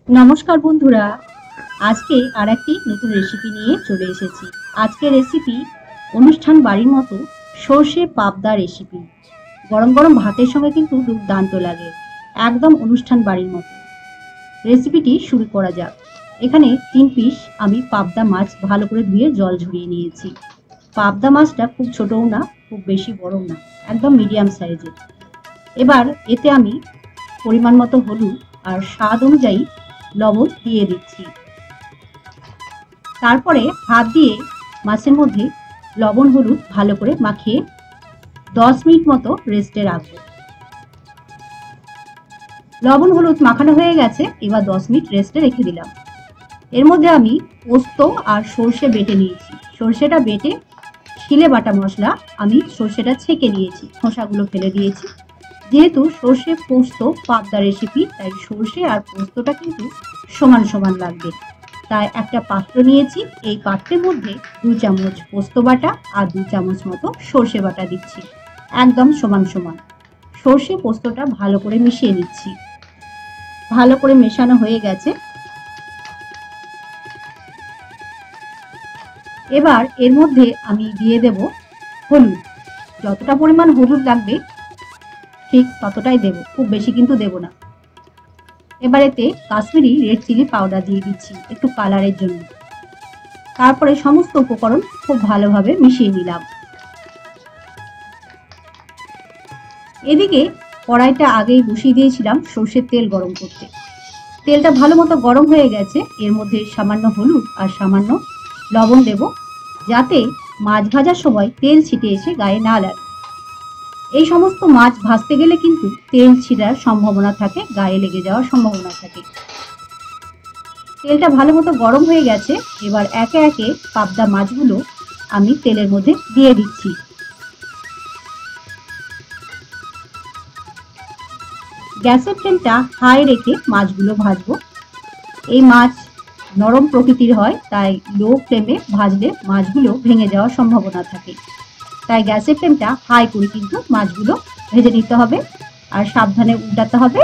নমস্কার বন্ধুরা, আজকে আর একটি নতুন রেসিপি নিয়ে চলে এসেছি। আজকে রেসিপি অনুষ্ঠান বাড়ির মতো সর্ষে পাবদা রেসিপি। গরম গরম ভাতের সঙ্গে কিন্তু দুর্দান্ত লাগে, একদম অনুষ্ঠান বাড়ির মতো। রেসিপিটি শুরু করা যাক। এখানে 3 পিস আমি পাবদা মাছ ভালো করে ধুয়ে জল ঝরিয়ে নিয়েছি। পাবদা মাছটা খুব ছোটও না, খুব বেশি বড়ও না, একদম মিডিয়াম সাইজের। এবার এতে আমি পরিমাণ মতো হলুদ আর স্বাদ অনুযায়ী লবণ দিয়ে দিচ্ছি। তারপরে হাত দিয়ে মাছের মধ্যে লবণ হলুদ ভালো করে মাখিয়ে 10 মিনিট মতো রেস্টে রাখবো। লবণ হলুদ মাখানো হয়ে গেছে, এবার 10 মিনিট রেস্টে রেখে দিলাম। এর মধ্যে আমি পোস্ত আর সর্ষে বেটে নিয়েছি। সর্ষেটা বেটে শিলে বাটা মশলা, আমি সর্ষেটা ছেঁকে নিয়েছি, খোসাগুলো ফেলে দিয়েছি। যেহেতু সর্ষে পোস্ত পাবদা রেসিপি, তাই সর্ষে আর পোস্তটা কিন্তু সমান সমান লাগবে। তাই একটা পাত্র নিয়েছি, এই পাত্রের মধ্যে 2 চামচ পোস্ত বাটা আর 2 চামচ মতো সর্ষে বাটা দিচ্ছি, একদম সমান সমান। সর্ষে পোস্তটা ভালো করে মিশিয়ে নিচ্ছি। ভালো করে মেশানো হয়ে গেছে। এবার এর মধ্যে আমি দিয়ে দেব হলুদ। যতটা পরিমাণ হলুদ লাগবে ঠিক ততটাই দেব, খুব বেশি কিন্তু দেব না। এবার এতে কাশ্মীরি রেড চিলি পাউডার দিয়ে দিচ্ছি একটু কালারের জন্য। তারপরে সমস্ত উপকরণ খুব ভালোভাবে মিশিয়ে নিলাম। এদিকে কড়াইটা আগেই বসিয়ে দিয়েছিলাম সর্ষের তেল গরম করতে। তেলটা ভালো মতো গরম হয়ে গেছে। এর মধ্যে সামান্য হলুদ আর সামান্য লবণ দেব, যাতে মাছ ভাজার সময় তেল ছিটে এসে গায়ে না লাগে। এই সমস্ত মাছ ভাজতে গেলে কিন্তু তেল ছিটার সম্ভাবনা থাকে, গায়ে লেগে যাওয়ার সম্ভাবনা থাকে। তেলটা ভালো মতো গরম হয়ে গেছে। এবার একে একে পাবদা মাছগুলো আমি তেলের মধ্যে দিয়ে দিচ্ছি। গ্যাসের ফ্লেমটা হাই রেখে মাছগুলো ভাজবো। এই মাছ নরম প্রকৃতির হয়, তাই লো ফ্লেমে ভাজলে মাছগুলো ভেঙে যাওয়ার সম্ভাবনা থাকে। তাই গ্যাসের ফ্লেমটা হাই করে কিন্তু মাছগুলো ভেজে নিতে হবে, আর সাবধানে উল্টাতে হবে,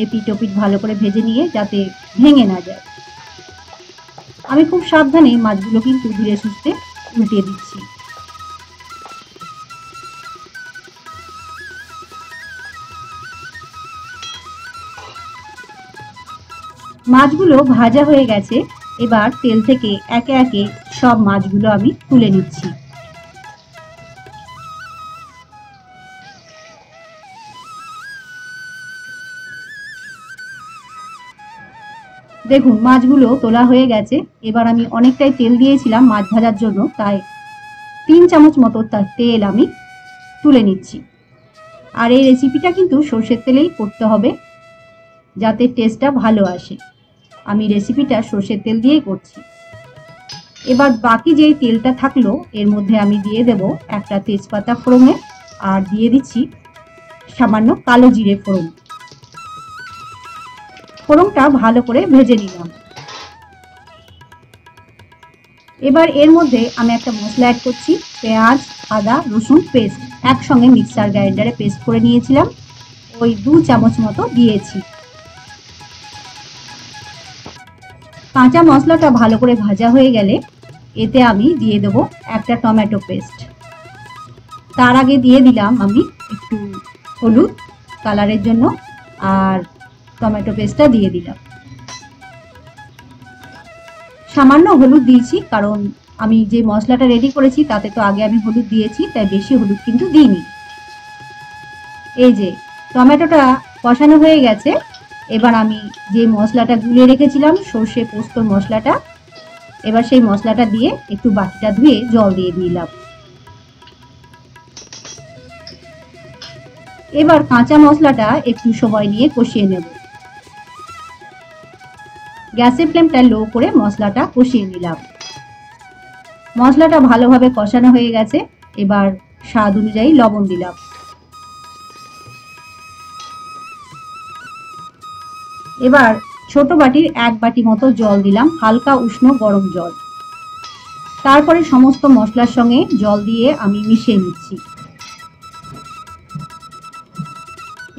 এপিট ওপিট ভালো করে ভেজে নিয়ে যাতে ভেঙে না যায়। আমি খুব সাবধানে মাছগুলো কিন্তু ধীরে সুস্থে উল্টিয়ে দিচ্ছি। মাছগুলো ভাজা হয়ে গেছে। এবার তেল থেকে একে একে সব মাছগুলো আমি তুলে নিচ্ছি। দেখুন মাছগুলো তোলা হয়ে গেছে। এবার আমি অনেকটাই তেল দিয়েছিলাম মাছ ভাজার জন্য, তাই 3 চামচ মতো তার তেল আমি তুলে নিচ্ছি। আর এই রেসিপিটা কিন্তু সর্ষের তেলেই করতে হবে, যাতে টেস্টটা ভালো আসে। আমি রেসিপিটা সর্ষের তেল দিয়েই করছি। এবার বাকি যেই তেলটা থাকলো এর মধ্যে আমি দিয়ে দেব একটা তেজপাতা ফোড়নে, আর দিয়ে দিচ্ছি সামান্য কালো জিরে ফোড়ন। ফোড়নটা ভালো করে ভেজে নিলাম। এবার এর মধ্যে আমি একটা মশলা অ্যাড করছি, পেঁয়াজ আদা রসুন পেস্ট একসঙ্গে মিক্সার গ্রাইন্ডারে পেস্ট করে নিয়েছিলাম, ওই 2 চামচ মতো দিয়েছি। কাঁচা মশলাটা ভালো করে ভাজা হয়ে গেলে এতে আমি দিয়ে দেব একটা টমেটো পেস্ট। তার আগে দিয়ে দিলাম আমি একটু হলুদ কালারের জন্য, আর টমেটো পেস্টটা দিয়ে দিলাম। সামান্য হলুদ দিয়েছি, কারণ আমি যে মশলাটা রেডি করেছি তাতে তো আগে আমি হলুদ দিয়েছি, তাই বেশি হলুদ কিন্তু দিইনি। এই যে টমেটোটা কষানো হয়ে গেছে। এবার আমি যে মশলাটা গুলিয়ে রেখেছিলাম সর্ষে পোস্ত মশলাটা, এবার সেই মশলাটা দিয়ে একটু বাটিটা ধুয়ে জল দিয়ে দিলাম। এবার কাঁচা মশলাটা একটু সময় নিয়ে কষিয়ে নেব। গ্যাসের ফ্লেমটা লো করে মশলাটা কষিয়ে নিলাম। মশলাটা ভালোভাবে কষানো হয়ে গেছে। এবার স্বাদ অনুযায়ী লবণ দিলাম। এবার ছোট বাটির 1 বাটি মতো জল দিলাম, হালকা উষ্ণ গরম জল। তারপরে সমস্ত মশলার সঙ্গে জল দিয়ে আমি মিশিয়ে নিচ্ছি।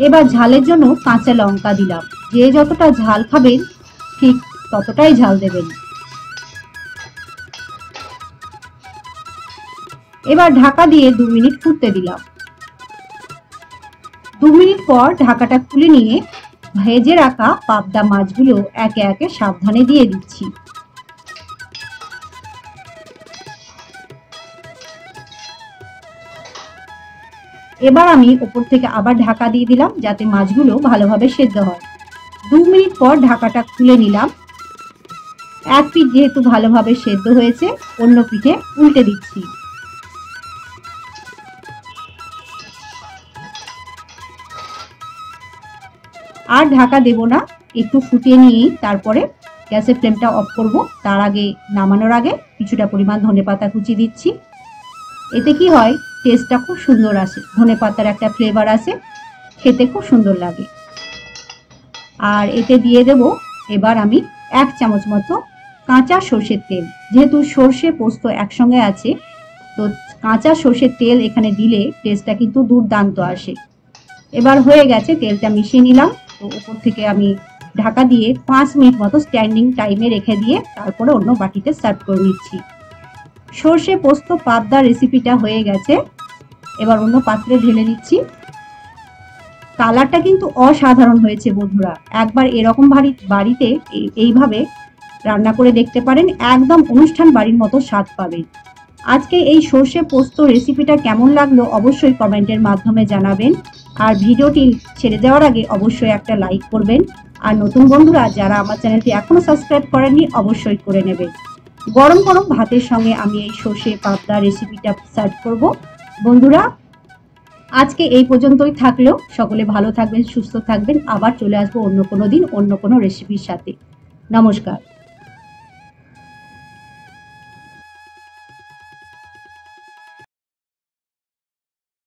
এবার ঝালের জন্য কাঁচা লঙ্কা দিলাম। যে যতটা ঝাল খাবেন ঠিক ততটাই ঝাল দেবেন। এবার ঢাকা দিয়ে 2 মিনিট ফুটতে দিলাম। 2 মিনিট পর ঢাকাটা খুলে নিয়ে ভেজে রাখা পাবদা মাছগুলো একে একে সাবধানে দিয়ে দিচ্ছি। এবার আমি উপর থেকে আবার ঢাকা দিয়ে দিলাম যাতে মাছগুলো ভালোভাবে সেদ্ধ হয়। 2 মিনিট পর ঢাকাটা খুলে নিলাম। এক পিঠ যেহেতু ভালোভাবে সেদ্ধ হয়েছে, অন্য পিঠে উল্টে দিচ্ছি। আর ঢাকা দেব না, একটু ফুটিয়ে নিয়েই তারপরে গ্যাসের ফ্লেমটা অফ করব। তার আগে নামানোর আগে কিছুটা পরিমাণ ধনেপাতা কুচি দিচ্ছি। এতে কি হয়, টেস্টটা খুব সুন্দর আসে, ধনেপাতার একটা ফ্লেভার আসে, খেতে খুব সুন্দর লাগে। আর এতে দিয়ে দেব এবার আমি 1 চামচ মতো কাঁচা সর্ষের তেল। যেহেতু সর্ষে পোস্ত একসঙ্গে আছে, তো কাঁচা সর্ষের তেল এখানে দিলে টেস্টটা কিন্তু দুর্দান্ত আসে। এবার হয়ে গেছে, তেলটা মিশিয়ে নিলাম। তো উপর থেকে আমি ঢাকা দিয়ে 5 মিনিট মতো স্ট্যান্ডিং টাইমে রেখে দিয়ে তারপরে অন্য বাটিতে সার্ভ করে নিচ্ছি। সর্ষে পোস্ত পাবদা রেসিপিটা হয়ে গেছে। এবার অন্য পাত্রে ঢেলে নিচ্ছি। কালারটা কিন্তু অসাধারণ হয়েছে বন্ধুরা, একবার এরকম বাড়িতে এইভাবে রান্না করে দেখতে পারেন, একদম অনুষ্ঠান বাড়ির মতো স্বাদ পাবেন। আজকে এই সর্ষে পোস্ত রেসিপিটা কেমন লাগলো অবশ্যই কমেন্টের মাধ্যমে জানাবেন। আর ভিডিওটি ছেড়ে যাওয়ার আগে অবশ্যই একটা লাইক করবেন। আর নতুন বন্ধুরা যারা আমার চ্যানেলটি এখনো সাবস্ক্রাইব করেননি অবশ্যই করে নেবেন। গরম গরম ভাতের সঙ্গে আমি এই সর্ষে পাবদা রেসিপিটা সার্ভ করব। বন্ধুরা আজকে এই পর্যন্তই থাকলো। সকলে ভালো থাকবেন, সুস্থ থাকবেন। আবার চলে আসবো অন্য কোনো দিন অন্য কোনো রেসিপির সাথে। নমস্কার।